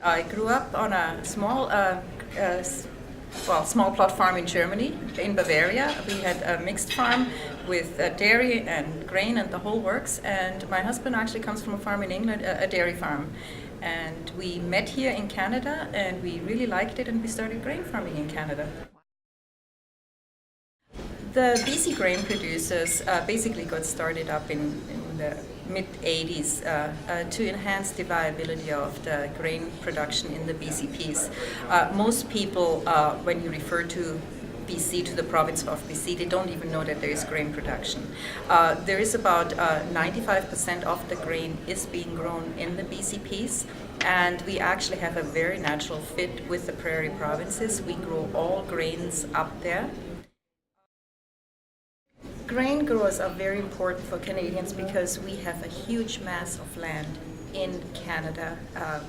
I grew up on a small plot farm in Germany, in Bavaria. We had a mixed farm with dairy and grain and the whole works. And my husband actually comes from a farm in England, a dairy farm. And we met here in Canada, and we really liked it, and we started grain farming in Canada. The BC grain producers basically got started up in the mid 80s to enhance the viability of the grain production in the BCPs. Most people, when you refer to BC, to the province of BC, they don't even know that there is grain production. There is about 95% of the grain is being grown in the BCPs, and we actually have a very natural fit with the prairie provinces. We grow all grains up there. Grain growers are very important for Canadians because we have a huge mass of land in Canada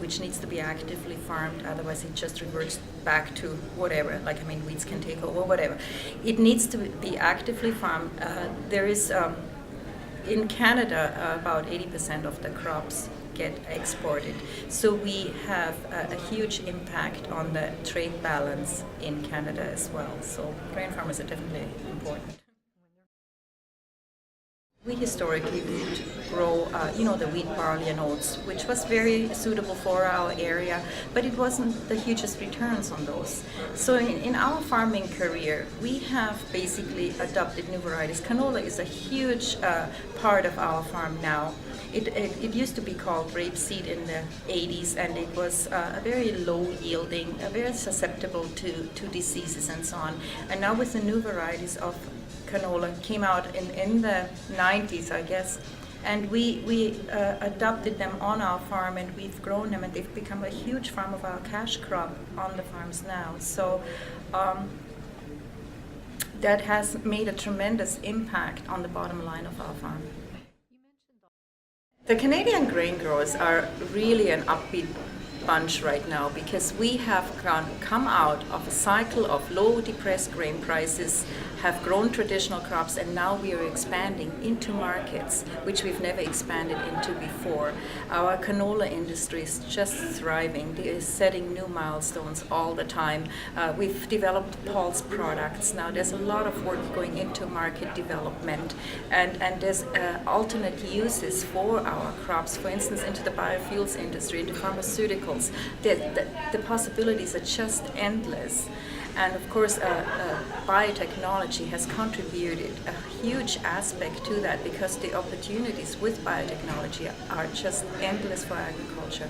which needs to be actively farmed, otherwise it just reverts back to whatever, weeds can take over, whatever. It needs to be actively farmed. There is, in Canada, about 80% of the crops get exported. So we have a huge impact on the trade balance in Canada as well. So grain farmers are definitely important. We historically would grow, the wheat, barley, and oats, which was very suitable for our area, but it wasn't the hugest returns on those. So in our farming career, we have basically adopted new varieties. Canola is a huge part of our farm now. It used to be called rapeseed in the 80s, and it was a very low yielding, very susceptible to diseases and so on. And now with the new varieties of canola came out in the 90s, I guess, and we adopted them on our farm, and we've grown them, and they've become a huge farm of our cash crop on the farms now. So that has made a tremendous impact on the bottom line of our farm. The Canadian grain growers are really an upbeat bunch right now because we have come out of a cycle of low depressed grain prices, have grown traditional crops, and now we are expanding into markets which we've never expanded into before. Our canola industry is just thriving. They are setting new milestones all the time. We've developed pulse products. Now there's a lot of work going into market development, and there's alternate uses for our crops, for instance, into the biofuels industry, into pharmaceuticals. The possibilities are just endless. And of course, biotechnology has contributed a huge aspect to that because the opportunities with biotechnology are just endless for agriculture.